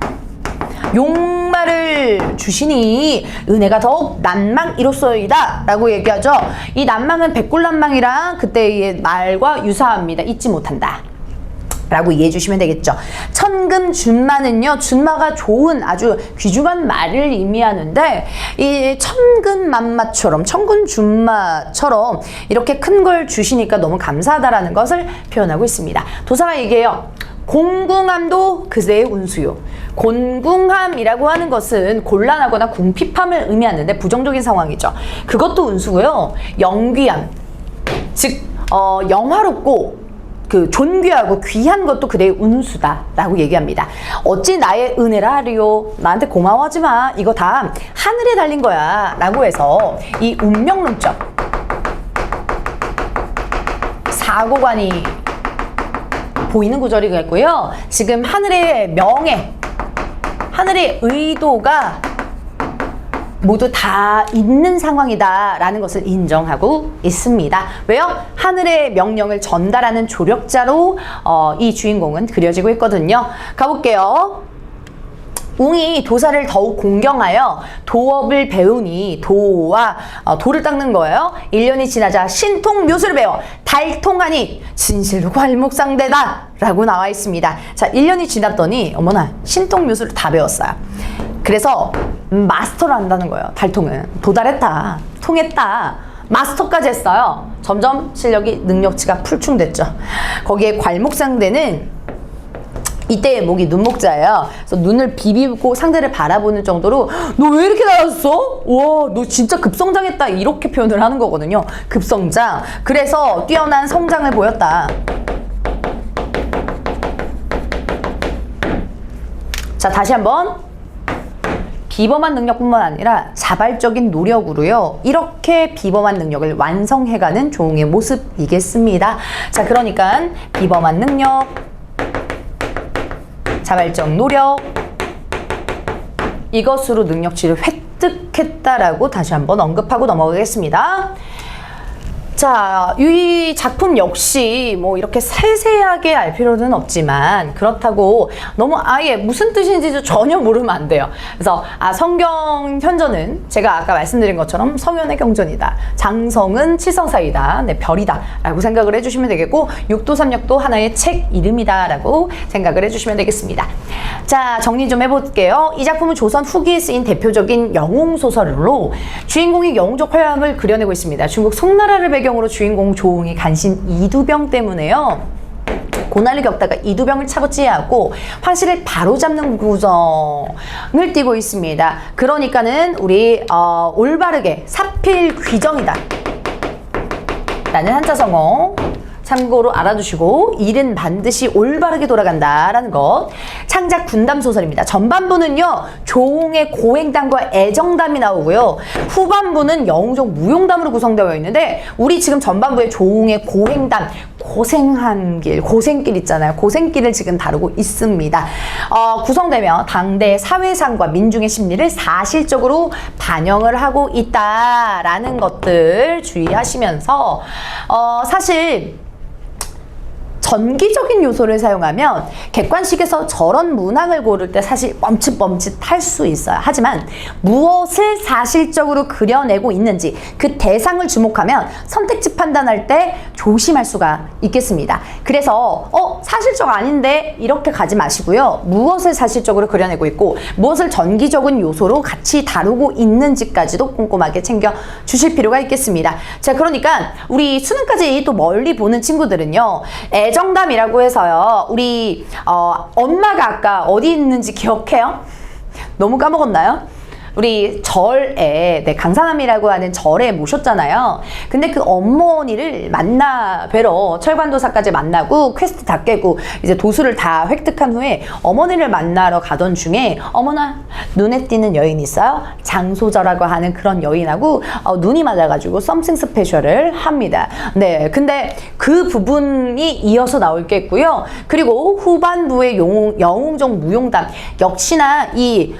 용마를 주시니 은혜가 더욱 난망이로소이다 라고 얘기하죠. 이 난망은 백골난망이랑 그때의 말과 유사합니다. 잊지 못한다. 라고 이해해 주시면 되겠죠. 천금준마는요, 준마가 좋은 아주 귀중한 말을 의미하는데, 이 천근만마처럼, 천군준마처럼 이렇게 큰 걸 주시니까 너무 감사하다라는 것을 표현하고 있습니다. 도사가 얘기해요. 곤궁함도 그대의 운수요. 곤궁함이라고 하는 것은 곤란하거나 궁핍함을 의미하는데 부정적인 상황이죠. 그것도 운수고요. 영귀함, 즉 영화롭고 그 존귀하고 귀한 것도 그대의 운수다라고 얘기합니다. 어찌 나의 은혜라 하리요. 나한테 고마워하지 마. 이거 다 하늘에 달린 거야. 라고 해서 이 운명론적 사고관이 보이는 구절이겠고요. 지금 하늘의 명예, 하늘의 의도가 모두 다 있는 상황이다라는 것을 인정하고 있습니다. 왜요? 하늘의 명령을 전달하는 조력자로 이 주인공은 그려지고 있거든요. 가볼게요. 웅이 도사를 더욱 공경하여 도업을 배우니 도와 도를 닦는 거예요. 1년이 지나자 신통 묘수를 배워 달통하니 진실로 괄목상대다 라고 나와 있습니다. 자, 1년이 지났더니 어머나 신통 묘수를 다 배웠어요. 그래서 마스터를 한다는 거예요. 달통은 도달했다, 통했다, 마스터까지 했어요. 점점 실력이 능력치가 풀충됐죠. 거기에 괄목상대는 이때의 목이 눈목자예요. 그래서 눈을 비비고 상대를 바라보는 정도로 너 왜 이렇게 나았어? 와, 너 진짜 급성장했다. 이렇게 표현을 하는 거거든요. 급성장. 그래서 뛰어난 성장을 보였다. 자, 다시 한번. 비범한 능력뿐만 아니라 자발적인 노력으로요. 이렇게 비범한 능력을 완성해가는 조웅의 모습이겠습니다. 자, 그러니까 비범한 능력, 자발적 노력, 이것으로 능력치를 획득했다라고 다시 한번 언급하고 넘어가겠습니다. 자, 이 작품 역시 뭐 이렇게 세세하게 알 필요는 없지만 그렇다고 너무 아예 무슨 뜻인지도 전혀 모르면 안 돼요. 그래서 성경 현전은 제가 아까 말씀드린 것처럼 성현의 경전이다. 장성은 칠성사이다. 네, 별이다. 라고 생각을 해주시면 되겠고 육도삼역도 하나의 책 이름이다. 라고 생각을 해주시면 되겠습니다. 자, 정리 좀 해볼게요. 이 작품은 조선 후기에 쓰인 대표적인 영웅소설로 주인공이 영웅적 활약을 그려내고 있습니다. 중국 송나라를 배경으로 주인공 조웅이 간신 이두병 때문에요. 고난을 겪다가 이두병을 차고 찌하고 황실을 바로잡는 구성을 띠고 있습니다. 그러니까는 우리 올바르게 사필귀정이다 라는 한자성어 참고로 알아두시고 일은 반드시 올바르게 돌아간다라는 것. 창작 군담 소설입니다. 전반부는요 조웅의 고행담과 애정담이 나오고요. 후반부는 영웅적 무용담으로 구성되어 있는데 우리 지금 전반부에 조웅의 고행담, 고생한 길, 고생길 있잖아요. 고생길을 지금 다루고 있습니다. 구성되며 당대 사회상과 민중의 심리를 사실적으로 반영을 하고 있다라는 것들 주의하시면서 사실 전기적인 요소를 사용하면 객관식에서 저런 문항을 고를 때 사실 멈칫멈칫할 수 있어요. 하지만 무엇을 사실적으로 그려내고 있는지 그 대상을 주목하면 선택지 판단할 때 조심할 수가 있겠습니다. 그래서 사실적 아닌데 이렇게 가지 마시고요. 무엇을 사실적으로 그려내고 있고 무엇을 전기적인 요소로 같이 다루고 있는지까지도 꼼꼼하게 챙겨 주실 필요가 있겠습니다. 자, 그러니까 우리 수능까지 또 멀리 보는 친구들은요. 애정담이라고 해서요. 우리 엄마가 아까 어디 있는지 기억해요? 너무 까먹었나요? 우리 절에 강산암이라고 하는 절에 모셨잖아요. 근데 그 어머니를 만나 뵈러 철관도사까지 만나고 퀘스트 다 깨고 이제 도수를 다 획득한 후에 어머니를 만나러 가던 중에 어머나 눈에 띄는 여인이 있어요. 장소저라고 하는 그런 여인하고 눈이 맞아가지고 썸씽 스페셜을 합니다. 네, 근데 그 부분이 이어서 나올 게 있고요. 그리고 후반부의 영웅적 무용담 역시나 이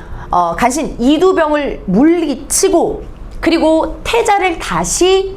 간신 이두병을 물리치고 그리고 태자를 다시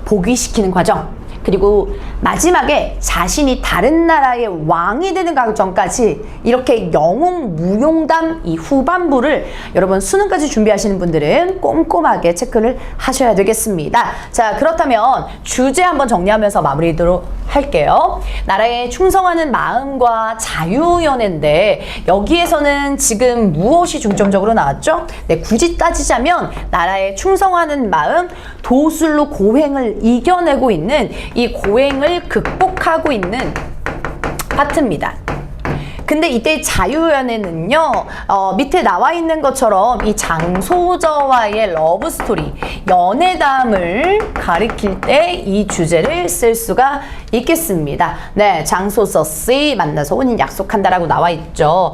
복위시키는 과정, 그리고 마지막에 자신이 다른 나라의 왕이 되는 과정까지 이렇게 영웅 무용담 이 후반부를 여러분 수능까지 준비하시는 분들은 꼼꼼하게 체크를 하셔야 되겠습니다. 자, 그렇다면 주제 한번 정리하면서 마무리하도록 할게요. 나라에 충성하는 마음과 자유연애인데 여기에서는 지금 무엇이 중점적으로 나왔죠? 네, 굳이 따지자면 나라에 충성하는 마음, 도술로 고행을 이겨내고 있는 이 고행을 극복하고 있는 파트입니다. 근데 이때 자유연애는요, 밑에 나와 있는 것처럼 이 장소저와의 러브스토리, 연애담을 가리킬 때 이 주제를 쓸 수가 있겠습니다. 네, 장소서 C 만나서 혼인 약속한다라고 나와 있죠.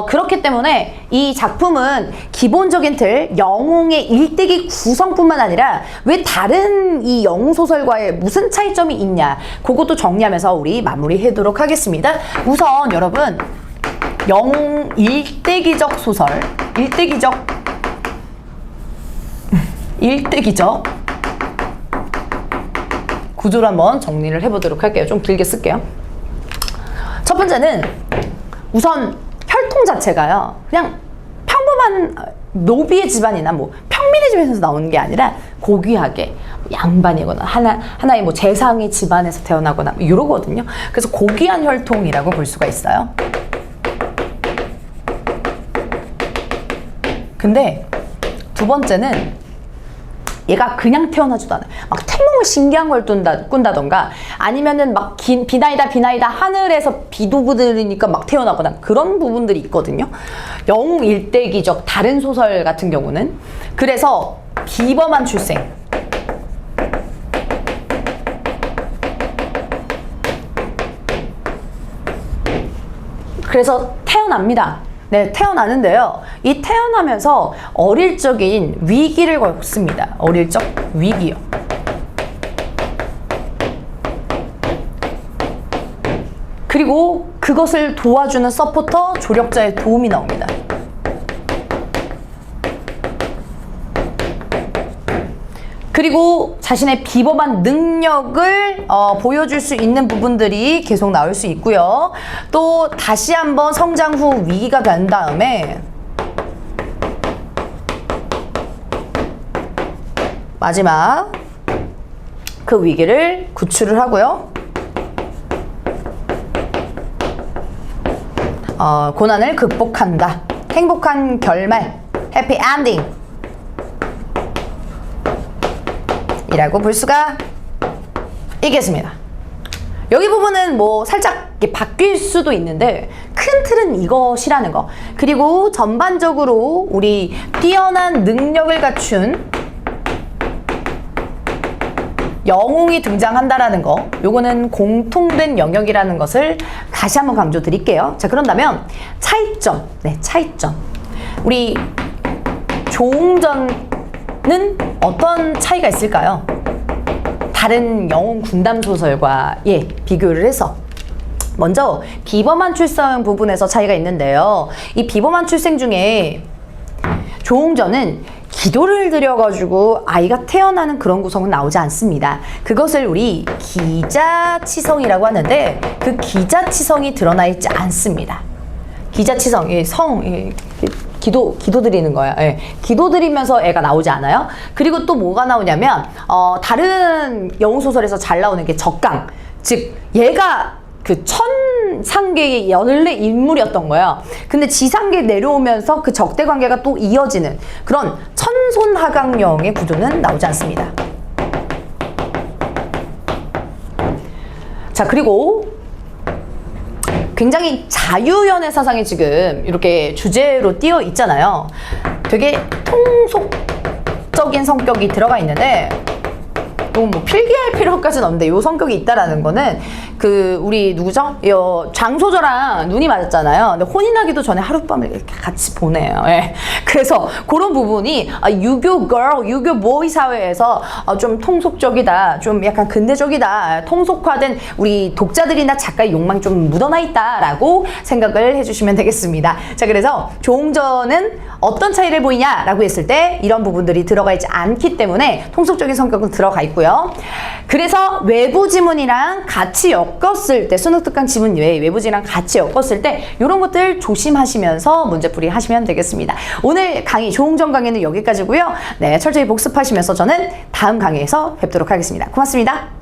그렇기 때문에 이 작품은 기본적인 틀, 영웅의 일대기 구성뿐만 아니라 왜 다른 이 영웅소설과의 무슨 차이점이 있냐, 그것도 정리하면서 우리 마무리하도록 하겠습니다. 우선 여러분, 영웅 일대기적 소설, 일대기적 구조를 한번 정리를 해보도록 할게요. 좀 길게 쓸게요. 첫 번째는 우선 혈통 자체가요, 그냥 평범한 노비의 집안이나 뭐 평민의 집에서 나오는 게 아니라 고귀하게 양반이거나 하나의 뭐 재상의 집안에서 태어나거나 뭐 이러거든요. 그래서 고귀한 혈통이라고 볼 수가 있어요. 근데 두 번째는 얘가 그냥 태어나지도 않아요. 막 태몽을 신기한 걸 꾼다던가 아니면은 막 비나이다 하늘에서 비도 그들으니까 막 태어나거나 그런 부분들이 있거든요. 영웅 일대기적 다른 소설 같은 경우는. 그래서 비범한 출생, 그래서 태어납니다. 네, 태어나는데요. 이 태어나면서 어릴 적인 위기를 겪습니다. 어릴 적 위기요. 그리고 그것을 도와주는 서포터, 조력자의 도움이 나옵니다. 그리고 자신의 비범한 능력을 보여줄 수 있는 부분들이 계속 나올 수 있고요. 또 다시 한번 성장 후 위기가 된 다음에 마지막 그 위기를 구출을 하고요. 고난을 극복한다. 행복한 결말, 해피 엔딩 이라고 볼 수가 있겠습니다. 여기 부분은 뭐 살짝 바뀔 수도 있는데 큰 틀은 이것이라는 거, 그리고 전반적으로 우리 뛰어난 능력을 갖춘 영웅이 등장한다라는 거, 요거는 공통된 영역이라는 것을 다시 한번 강조 드릴게요. 자, 그런다면 차이점, 네, 차이점. 우리 조웅전은 어떤 차이가 있을까요? 다른 영웅 군담 소설과 비교를 해서 먼저 비범한 출생 부분에서 차이가 있는데요. 이 비범한 출생 중에 조웅전은 기도를 드려가지고 아이가 태어나는 그런 구성은 나오지 않습니다. 그것을 우리 기자치성이라고 하는데 그 기자치성이 드러나 있지 않습니다. 기자치성, 기도 드리는 거예요. 예. 기도 드리면서 애가 나오지 않아요. 그리고 또 뭐가 나오냐면 다른 영웅소설에서 잘 나오는 게 적강, 즉 얘가 그 천상계의 원래 인물이었던 거예요. 근데 지상계 내려오면서 그 적대 관계가 또 이어지는 그런 천손하강령의 구조는 나오지 않습니다. 자, 그리고 굉장히 자유연애 사상이 지금 이렇게 주제로 띄어 있잖아요. 되게 통속적인 성격이 들어가 있는데 뭐 필기할 필요까지는 없는데 요 성격이 있다라는 거는 그 우리 누구죠? 장소저랑 눈이 맞았잖아요. 근데 혼인하기도 전에 하룻밤을 이렇게 같이 보내요. 예. 그래서 그런 부분이 유교 girl, 유교 보이 사회에서 좀 통속적이다, 좀 약간 근대적이다, 통속화된 우리 독자들이나 작가의 욕망이 좀 묻어나 있다라고 생각을 해주시면 되겠습니다. 자, 그래서 조웅전은 어떤 차이를 보이냐라고 했을 때 이런 부분들이 들어가 있지 않기 때문에 통속적인 성격은 들어가 있고요. 그래서 외부 지문이랑 같이 엮었을 때, 수능특강 지문 외에 외부 지문이랑 같이 엮었을 때 이런 것들 조심하시면서 문제풀이 하시면 되겠습니다. 오늘 강의, 조웅전 강의는 여기까지고요. 네, 철저히 복습하시면서 저는 다음 강의에서 뵙도록 하겠습니다. 고맙습니다.